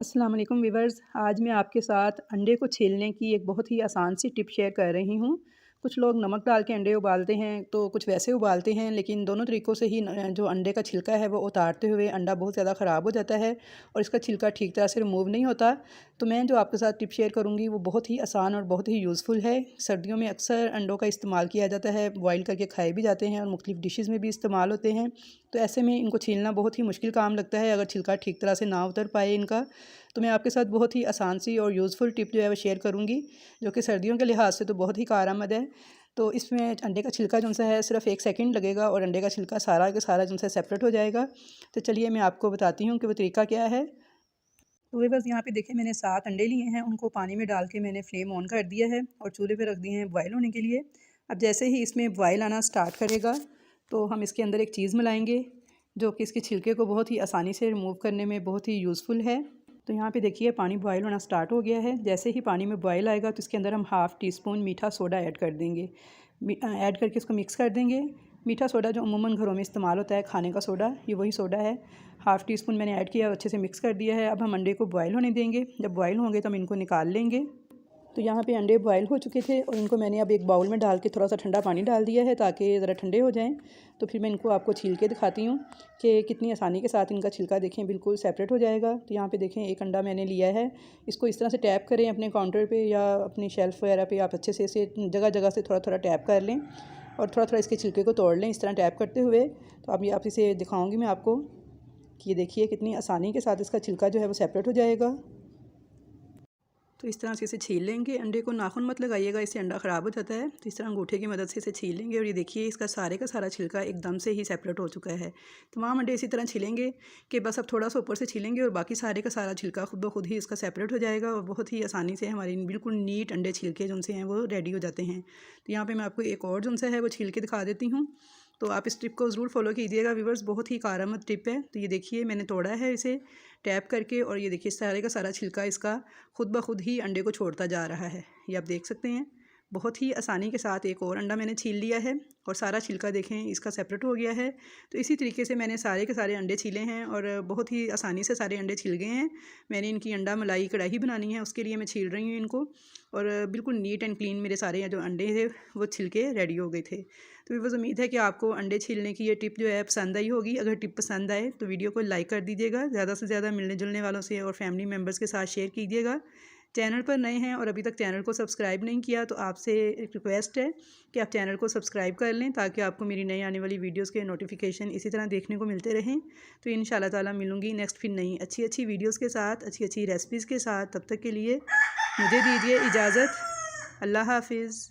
अस्सलाम वालेकुम वीवर्स। आज मैं आपके साथ अंडे को छीलने की एक बहुत ही आसान सी टिप शेयर कर रही हूँ। कुछ लोग नमक डाल के अंडे उबालते हैं, तो कुछ वैसे उबालते हैं, लेकिन दोनों तरीक़ों से ही जो अंडे का छिलका है वो उतारते हुए अंडा बहुत ज़्यादा ख़राब हो जाता है और इसका छिलका ठीक तरह से रिमूव नहीं होता। तो मैं जो आपके साथ टिप शेयर करूँगी वो बहुत ही आसान और बहुत ही यूज़फुल है। सर्दियों में अक्सर अंडों का इस्तेमाल किया जाता है, बॉयल करके खाए भी जाते हैं और मुख्तलिफ़ डिशेज़ में भी इस्तेमाल होते हैं। तो ऐसे में इनको छीलना बहुत ही मुश्किल काम लगता है अगर छिलका ठीक तरह से ना उतर पाए इनका। तो मैं आपके साथ बहुत ही आसान सी और यूज़फुल टिप जो है वो शेयर करूँगी, जो कि सर्दियों के लिहाज से तो बहुत ही कारआमद है। तो इसमें अंडे का छिलका जो सा है सिर्फ 1 सेकंड लगेगा और अंडे का छिलका सारा का सारा जो सा सेपरेट हो जाएगा। तो चलिए मैं आपको बताती हूँ कि वो तरीका क्या है। तो वे बस यहाँ पे देखिए, मैंने 7 अंडे लिए हैं, उनको पानी में डाल के मैंने फ्लेम ऑन कर दिया है और चूल्हे पे रख दिए हैं बॉयल होने के लिए। अब जैसे ही इसमें बॉयल आना स्टार्ट करेगा तो हम इसके अंदर एक चीज़ मिलाएंगे, जो कि इसके छिलके को बहुत ही आसानी से रिमूव करने में बहुत ही यूज़फुल है। तो यहाँ पे देखिए पानी बॉयल होना स्टार्ट हो गया है। जैसे ही पानी में बॉयल आएगा तो इसके अंदर हम हाफ़ टी स्पून मीठा सोडा ऐड कर देंगे। ऐड करके इसको मिक्स कर देंगे। मीठा सोडा जो अमूमन घरों में इस्तेमाल होता है खाने का सोडा, ये वही सोडा है। हाफ़ टी स्पून मैंने ऐड किया और अच्छे से मिक्स कर दिया है। अब हम अंडे को बॉयल होने देंगे। जब बॉयल होंगे तो हम इनको निकाल लेंगे। तो यहाँ पे अंडे बॉयल हो चुके थे और इनको मैंने अब एक बाउल में डाल के थोड़ा सा ठंडा पानी डाल दिया है ताकि ज़रा ठंडे हो जाएं। तो फिर मैं इनको आपको छील के दिखाती हूँ कि कितनी आसानी के साथ इनका छिलका देखें बिल्कुल सेपरेट हो जाएगा। तो यहाँ पे देखें एक अंडा मैंने लिया है। इसको इस तरह से टैप करें अपने काउंटर पे या अपनी शेल्फ़ वगैरह पे, आप अच्छे से इसे जगह जगह से थोड़ा थोड़ा टैप कर लें और थोड़ा थोड़ा इसके छिलके को तोड़ लें इस तरह टैप करते हुए। तो अब ये आप इसे दिखाऊँगी मैं आपको कि ये देखिए कितनी आसानी के साथ इसका छिलका जो है वो सेपरेट हो जाएगा। तो इस तरह से इसे छील लेंगे। अंडे को नाखून मत लगाइएगा, इससे अंडा ख़राब हो जाता है। तो इस तरह अंगूठे की मदद से इसे छील लेंगे और ये देखिए इसका सारे का सारा छिलका एकदम से ही सेपरेट हो चुका है। तमाम अंडे इसी तरह छीलेंगे कि बस अब थोड़ा सा ऊपर से छीलेंगे और बाकी सारे का सारा छिलका खुद ब खुद ही इसका सेपरेट हो जाएगा और बहुत ही आसानी से हमारी बिल्कुल नीट अंडे छिलके जो से हैं वो रेडी हो जाते हैं। तो यहाँ पर मैं आपको एक और जो सा है वो छील के दिखा देती हूँ। तो आप इस टिप को ज़रूर फॉलो कीजिएगा व्यूअर्स, बहुत ही कारआमद टिप है। तो ये देखिए मैंने तोड़ा है इसे टैप करके और ये देखिए सारे का सारा छिलका इसका खुद ब खुद ही अंडे को छोड़ता जा रहा है। ये आप देख सकते हैं बहुत ही आसानी के साथ एक और अंडा मैंने छील लिया है और सारा छिलका देखें इसका सेपरेट हो गया है। तो इसी तरीके से मैंने सारे के सारे अंडे छीले हैं और बहुत ही आसानी से सारे अंडे छिल गए हैं। मैंने इनकी अंडा मलाई कढ़ाई बनानी है, उसके लिए मैं छील रही हूँ इनको और बिल्कुल नीट एंड क्लीन मेरे सारे जो अंडे थे वो छिलके रेडी हो गए थे। तो बस उम्मीद है कि आपको अंडे छीलने की ये टिप जो है पसंद आई होगी। अगर टिप पसंद आए तो वीडियो को लाइक कर दीजिएगा, ज़्यादा से ज़्यादा मिलने जुलने वालों से और फैमिली मेम्बर्स के साथ शेयर कीजिएगा। चैनल पर नए हैं और अभी तक चैनल को सब्सक्राइब नहीं किया तो आपसे एक रिक्वेस्ट है कि आप चैनल को सब्सक्राइब कर लें ताकि आपको मेरी नई आने वाली वीडियोस के नोटिफिकेशन इसी तरह देखने को मिलते रहें। तो इंशाल्लाह ताला मिलूँगी नेक्स्ट फिर नई अच्छी अच्छी वीडियोस के साथ, अच्छी अच्छी रेसिपीज़ के साथ। तब तक के लिए मुझे दीजिए इजाज़त। अल्लाह हाफिज़।